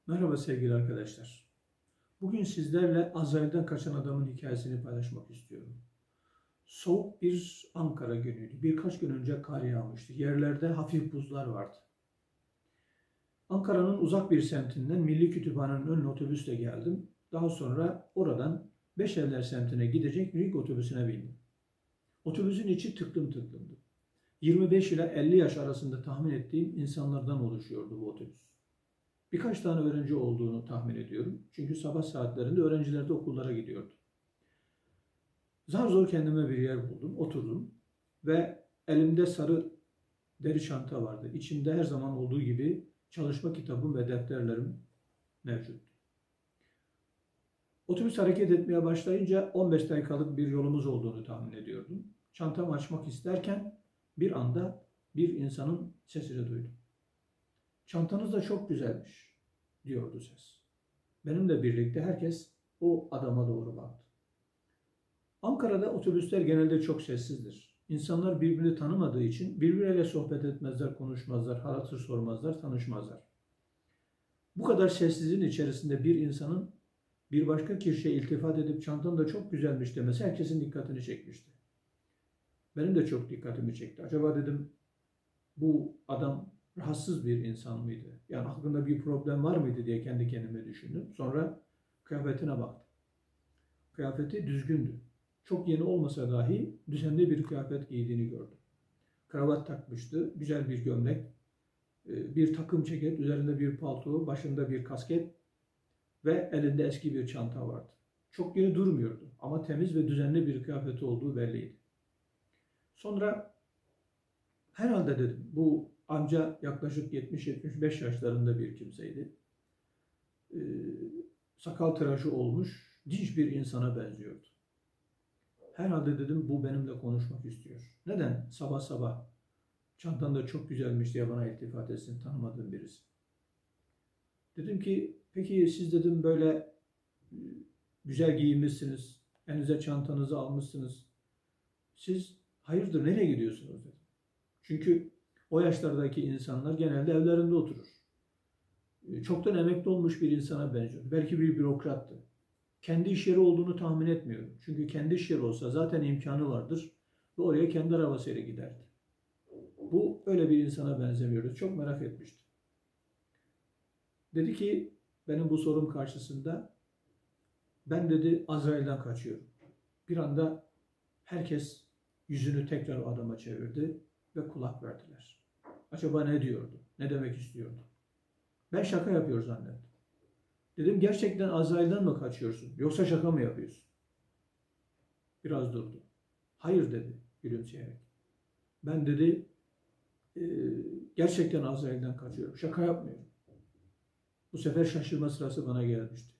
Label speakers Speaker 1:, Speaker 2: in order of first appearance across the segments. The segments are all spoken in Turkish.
Speaker 1: Merhaba sevgili arkadaşlar. Bugün sizlerle Azrail'den kaçan adamın hikayesini paylaşmak istiyorum. Soğuk bir Ankara günüydü. Birkaç gün önce kar yağmıştı. Yerlerde hafif buzlar vardı. Ankara'nın uzak bir semtinden Milli Kütüphane'nin önüne otobüsle geldim. Daha sonra oradan Beşevler semtine gidecek Ring otobüsüne bindim. Otobüsün içi tıklım tıklımdı. 25 ile 50 yaş arasında tahmin ettiğim insanlardan oluşuyordu bu otobüs. Birkaç tane öğrenci olduğunu tahmin ediyorum. Çünkü sabah saatlerinde öğrenciler de okullara gidiyordu. Zar zor kendime bir yer buldum, oturdum ve elimde sarı deri çanta vardı. İçinde her zaman olduğu gibi çalışma kitabım ve defterlerim mevcuttu. Otobüs hareket etmeye başlayınca 15 dakikalık bir yolumuz olduğunu tahmin ediyordum. Çantamı açmak isterken bir anda bir insanın sesini duydum. "Çantanız da çok güzelmiş," diyordu ses. Benimle birlikte herkes o adama doğru baktı. Ankara'da otobüsler genelde çok sessizdir. İnsanlar birbirini tanımadığı için birbirleriyle sohbet etmezler, konuşmazlar, hal hatır sormazlar, tanışmazlar. Bu kadar sessizliğin içerisinde bir insanın bir başka kişiye iltifat edip "çantan da çok güzelmiş" demesi herkesin dikkatini çekmişti. Benim de çok dikkatimi çekti. Acaba dedim, bu adam rahatsız bir insan mıydı? Yani aklında bir problem var mıydı diye kendi kendime düşündüm. Sonra kıyafetine baktım. Kıyafeti düzgündü. Çok yeni olmasa dahi düzenli bir kıyafet giydiğini gördüm. Kravat takmıştı, güzel bir gömlek, bir takım ceket, üzerinde bir palto, başında bir kasket ve elinde eski bir çanta vardı. Çok yeni durmuyordu ama temiz ve düzenli bir kıyafeti olduğu belliydi. Sonra herhalde dedim, bu amca yaklaşık 70-75 yaşlarında bir kimseydi. Sakal tıraşı olmuş, dinç bir insana benziyordu. Herhalde dedim, bu benimle konuşmak istiyor. Neden sabah sabah "çantan da çok güzelmiş" diye bana iltifat etsin, tanımadığım birisi. Dedim ki, "Peki siz," dedim, "böyle güzel giyinmişsiniz, elinize çantanızı almışsınız. Siz hayırdır, nereye gidiyorsunuz?" dedim. Çünkü o yaşlardaki insanlar genelde evlerinde oturur. Çoktan emekli olmuş bir insana benziyordu. Belki bir bürokrattı. Kendi iş yeri olduğunu tahmin etmiyorum. Çünkü kendi iş yeri olsa zaten imkanı vardır ve oraya kendi arabasıyla giderdi. Bu öyle bir insana benzemiyordu. Çok merak etmiştim. Dedi ki, benim bu sorum karşısında, "Ben," dedi, "Azrail'den kaçıyorum." Bir anda herkes yüzünü tekrar adama çevirdi ve kulak verdiler. Acaba ne diyordu? Ne demek istiyordu? Ben şaka yapıyor zannettim. Dedim, "Gerçekten Azrail'den mi kaçıyorsun? Yoksa şaka mı yapıyorsun?" Biraz durdu. "Hayır," dedi gülümseyerek. "Ben," dedi, "gerçekten Azrail'den kaçıyorum. Şaka yapmıyorum." Bu sefer şaşırma sırası bana gelmişti.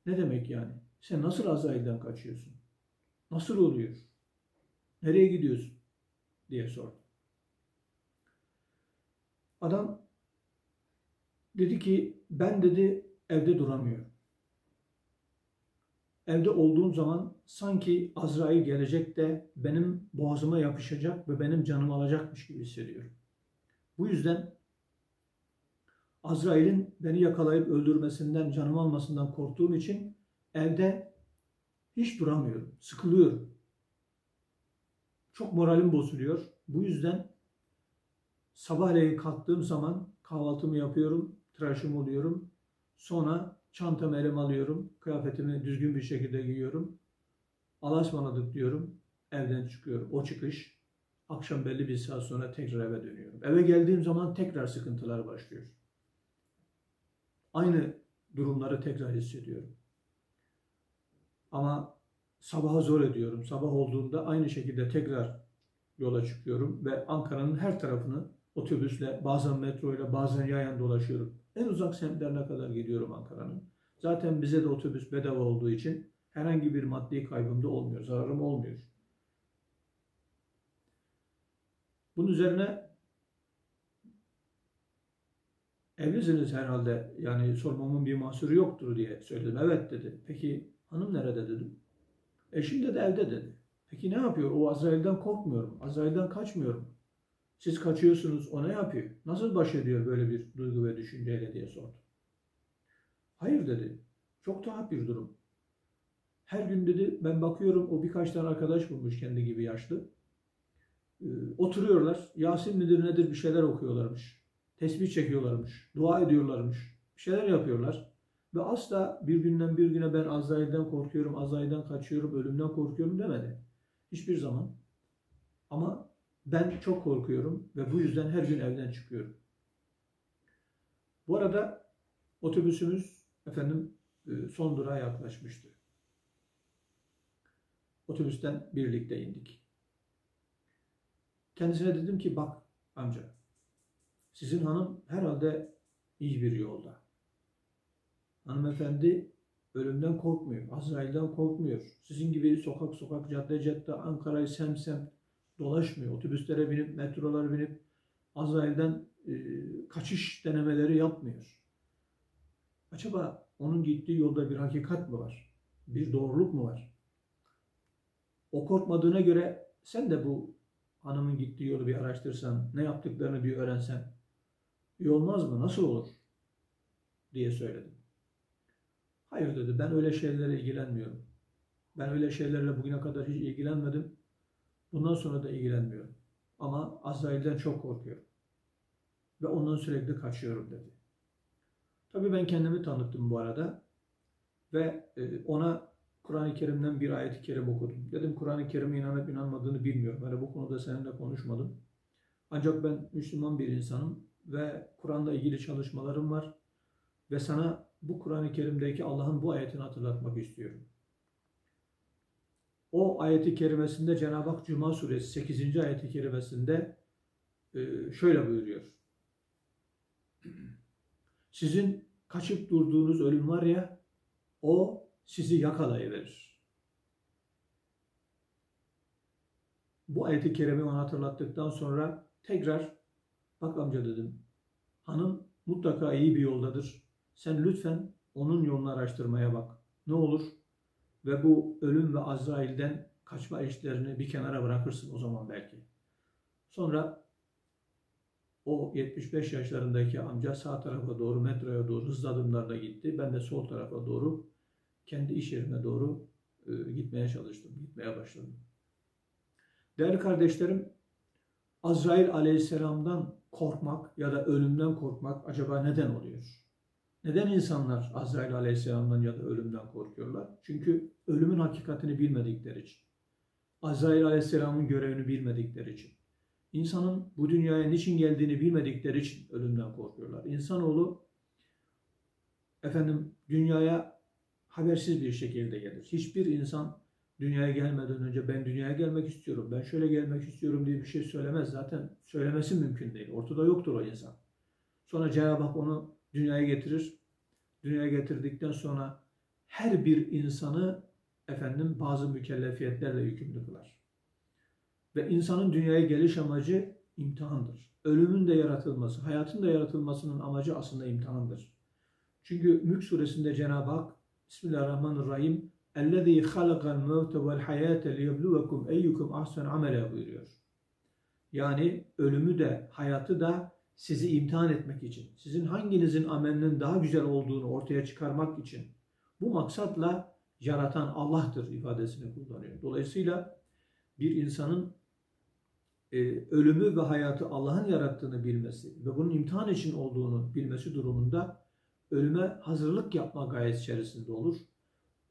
Speaker 1: "Ne demek yani? Sen nasıl Azrail'den kaçıyorsun? Nasıl oluyor? Nereye gidiyorsun?" diye sordu. Adam dedi ki, "Ben," dedi, "evde duramıyorum. Evde olduğum zaman sanki Azrail gelecek de benim boğazıma yapışacak ve benim canımı alacakmış gibi hissediyorum. Bu yüzden Azrail'in beni yakalayıp öldürmesinden, canımı almasından korktuğum için evde hiç duramıyorum, sıkılıyorum. Çok moralim bozuluyor. Bu yüzden sabahleyin kalktığım zaman kahvaltımı yapıyorum, tıraşımı oluyorum. Sonra çantamı elime alıyorum, kıyafetimi düzgün bir şekilde giyiyorum. Allah'a ısmarladık diyorum, evden çıkıyorum. O çıkış, akşam belli bir saat sonra tekrar eve dönüyorum. Eve geldiğim zaman tekrar sıkıntılar başlıyor. Aynı durumları tekrar hissediyorum. Ama sabaha zor ediyorum. Sabah olduğunda aynı şekilde tekrar yola çıkıyorum ve Ankara'nın her tarafını otobüsle, bazen metroyla, bazen yayan dolaşıyorum. En uzak semtlerine kadar gidiyorum Ankara'nın. Zaten bize de otobüs bedava olduğu için herhangi bir maddi kaybım da olmuyor, zararım olmuyor. Bunun üzerine, "Evlisiniz herhalde, yani sormamın bir mahsuru yoktur" diye söyledim. "Evet," dedi. "Peki hanım nerede?" dedim. "Eşim de evde," dedi. "Peki ne yapıyor? O Azrail'den korkmuyorum, Azrail'den kaçmıyorum. Siz kaçıyorsunuz, o ne yapıyor? Nasıl baş ediyor böyle bir duygu ve düşünceyle?" diye sordu. Hayır dedi. Çok tuhaf bir durum. Her gün dedi ben bakıyorum o birkaç tane arkadaş bulmuş kendi gibi yaşlı. Oturuyorlar. Yasin midir nedir bir şeyler okuyorlarmış. Tesbih çekiyorlarmış. Dua ediyorlarmış. Bir şeyler yapıyorlar. Ve asla bir günden bir güne ben Azrail'den korkuyorum, Azrail'den kaçıyorum, ölümden korkuyorum demedi. Hiçbir zaman. Ama ben çok korkuyorum ve bu yüzden her gün evden çıkıyorum. Bu arada otobüsümüz son durağa yaklaşmıştı. Otobüsten birlikte indik. Kendisine dedim ki bak amca, sizin hanım herhalde iyi bir yolda. Hanımefendi ölümden korkmuyor, Azrail'den korkmuyor. Sizin gibi sokak sokak, cadde cadde, Ankara'yı sem dolaşmıyor. Otobüslere binip, metrolara binip Azrail'den kaçış denemeleri yapmıyor. Acaba onun gittiği yolda bir hakikat mi var? Bir doğruluk mu var? O korkmadığına göre sen de bu hanımın gittiği yolu bir araştırsan, ne yaptıklarını bir öğrensen iyi olmaz mı? Nasıl olur? Diye söyledim. Hayır dedi, ben öyle şeylerle ilgilenmiyorum. Ben öyle şeylerle bugüne kadar hiç ilgilenmedim. Bundan sonra da ilgilenmiyorum. Ama Azrail'den çok korkuyorum. Ve ondan sürekli kaçıyorum dedi. Tabii ben kendimi tanıttım bu arada. Ve ona Kur'an-ı Kerim'den bir ayet-i kerim okudum. Dedim Kur'an-ı Kerim'e inanıp inanmadığını bilmiyorum. Yani bu konuda seninle konuşmadım. Ancak ben Müslüman bir insanım ve Kur'an'la ilgili çalışmalarım var. Ve sana bu Kur'an-ı Kerim'deki Allah'ın bu ayetini hatırlatmak istiyorum. O ayet-i kerimesinde Cenab-ı Hak Cuma suresi 8. ayet-i kerimesinde şöyle buyuruyor. Sizin kaçıp durduğunuz ölüm var ya, o sizi yakalayıverir. Bu ayet-i kerimeyi ona hatırlattıktan sonra tekrar bak amca dedim, hanım mutlaka iyi bir yoldadır. Sen lütfen onun yolunu araştırmaya bak. Ne olur? Ve bu ölüm ve Azrail'den kaçma işlerini bir kenara bırakırsın o zaman belki. Sonra o 75 yaşlarındaki amca sağ tarafa doğru, metroya doğru hızlı adımlarla gitti. Ben de sol tarafa doğru, kendi iş yerime doğru gitmeye başladım. Değerli kardeşlerim, Azrail aleyhisselamdan korkmak ya da ölümden korkmak acaba neden oluyor? Neden insanlar Azrail aleyhisselamdan ya da ölümden korkuyorlar? Çünkü ölümün hakikatini bilmedikleri için. Azrail aleyhisselamın görevini bilmedikleri için. İnsanın bu dünyaya niçin geldiğini bilmedikleri için ölümden korkuyorlar. İnsanoğlu dünyaya habersiz bir şekilde gelir. Hiçbir insan dünyaya gelmeden önce ben dünyaya gelmek istiyorum, ben şöyle gelmek istiyorum diye bir şey söylemez. Zaten söylemesi mümkün değil. Ortada yoktur o insan. Sonra Cenab-ı Hak onu dünyaya getirir. Dünyaya getirdikten sonra her bir insanı bazı mükellefiyetlerle yükümlü kılar. Ve insanın dünyaya geliş amacı imtihandır. Ölümün de yaratılması, hayatın da yaratılmasının amacı aslında imtihandır. Çünkü Mülk suresinde Cenab-ı Hak Bismillahirrahmanirrahim اَلَّذ۪ي خَلَقَ الْمَوْتَ وَالْحَيَاةَ لِيَبْلُوَكُمْ اَيُّكُمْ اَحْسَنُ عَمَلًا buyuruyor. Yani ölümü de hayatı da sizi imtihan etmek için, sizin hanginizin amelinin daha güzel olduğunu ortaya çıkarmak için bu maksatla yaratan Allah'tır ifadesini kullanıyor. Dolayısıyla bir insanın ölümü ve hayatı Allah'ın yarattığını bilmesi ve bunun imtihan için olduğunu bilmesi durumunda ölüme hazırlık yapma gayesi içerisinde olur.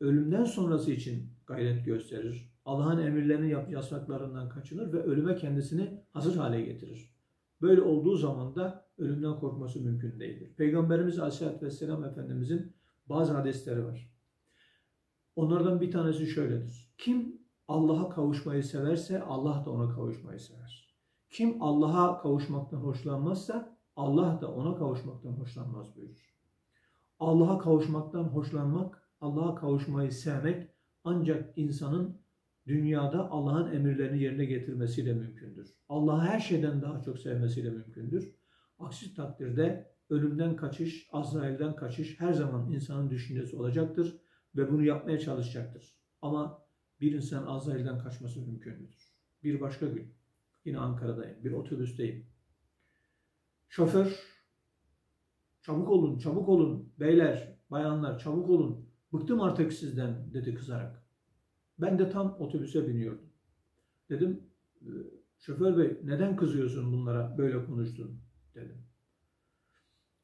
Speaker 1: Ölümden sonrası için gayret gösterir. Allah'ın emirlerini yasaklarından kaçınır ve ölüme kendisini hazır hale getirir. Böyle olduğu zaman da ölümden korkması mümkün değildir. Peygamberimiz Aleyhisselatü Vesselam Efendimizin bazı hadisleri var. Onlardan bir tanesi şöyledir. Kim Allah'a kavuşmayı severse Allah da ona kavuşmayı sever. Kim Allah'a kavuşmaktan hoşlanmazsa Allah da ona kavuşmaktan hoşlanmaz buyurur. Allah'a kavuşmaktan hoşlanmak, Allah'a kavuşmayı sevmek ancak insanın dünyada Allah'ın emirlerini yerine getirmesiyle mümkündür. Allah'ı her şeyden daha çok sevmesiyle mümkündür. Aksi takdirde ölümden kaçış, Azrail'den kaçış her zaman insanın düşüncesi olacaktır ve bunu yapmaya çalışacaktır. Ama bir insan Azrail'den kaçması mümkündür. Bir başka gün, yine Ankara'dayım, bir otobüsteyim. Şoför, çabuk olun, çabuk olun beyler, bayanlar çabuk olun, bıktım artık sizden dedi kızarak. Ben de tam otobüse biniyordum. Dedim, şoför bey neden kızıyorsun bunlara, böyle konuştun dedim.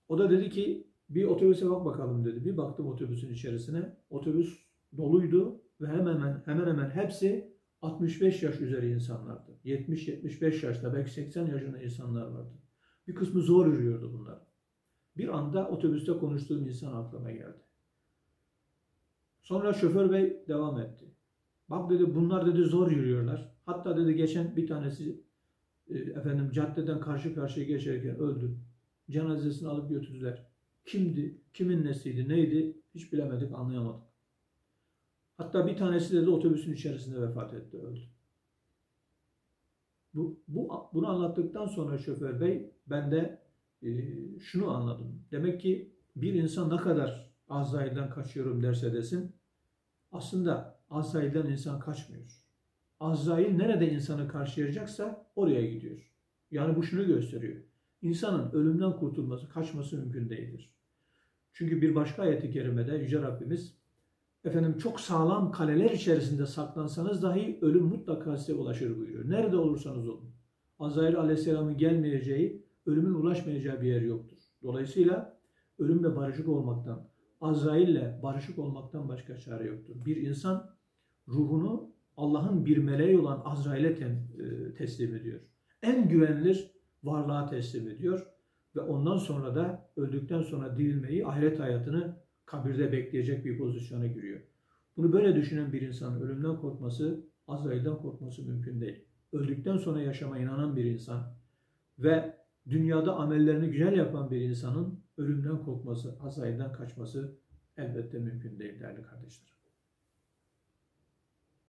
Speaker 1: O da dedi ki bir otobüse bak bakalım dedi. Bir baktım otobüsün içerisine. Otobüs doluydu ve hemen hemen hepsi 65 yaş üzeri insanlardı. 70-75 yaşta, belki 80 yaşında insanlar vardı. Bir kısmı zor yürüyordu bunlar. Bir anda otobüste konuştuğum insan aklıma geldi. Sonra şoför bey devam etti. Bak dedi, bunlar dedi zor yürüyorlar. Hatta dedi geçen bir tanesi caddeden karşı karşıya geçerken öldü. Cenazesini alıp götürdüler. Kimdi, kimin nesiydi, neydi hiç bilemedik, anlayamadık. Hatta bir tanesi de otobüsün içerisinde vefat etti, öldü. Bunu anlattıktan sonra şoför bey ben de şunu anladım. Demek ki bir insan ne kadar Azrail'den kaçıyorum derse desin, aslında Azrail'den insan kaçmıyor. Azrail nerede insanı karşılayacaksa oraya gidiyor. Yani bu şunu gösteriyor. İnsanın ölümden kurtulması, kaçması mümkün değildir. Çünkü bir başka ayet-i kerimede Yüce Rabbimiz, çok sağlam kaleler içerisinde saklansanız dahi ölüm mutlaka size ulaşır buyuruyor. Nerede olursanız olun. Azrail Aleyhisselam'ın gelmeyeceği, ölümün ulaşmayacağı bir yer yoktur. Dolayısıyla ölümle barışık olmaktan, Azrail'le barışık olmaktan başka çare yoktur. Bir insan ruhunu Allah'ın bir meleği olan Azrail'e teslim ediyor. En güvenilir varlığa teslim ediyor ve ondan sonra da öldükten sonra dirilmeyi, ahiret hayatını kabirde bekleyecek bir pozisyona giriyor. Bunu böyle düşünen bir insanın ölümden korkması, Azrail'den korkması mümkün değil. Öldükten sonra yaşama inanan bir insan ve dünyada amellerini güzel yapan bir insanın ölümden korkması, Azrail'den kaçması elbette mümkün değil değerli kardeşlerim.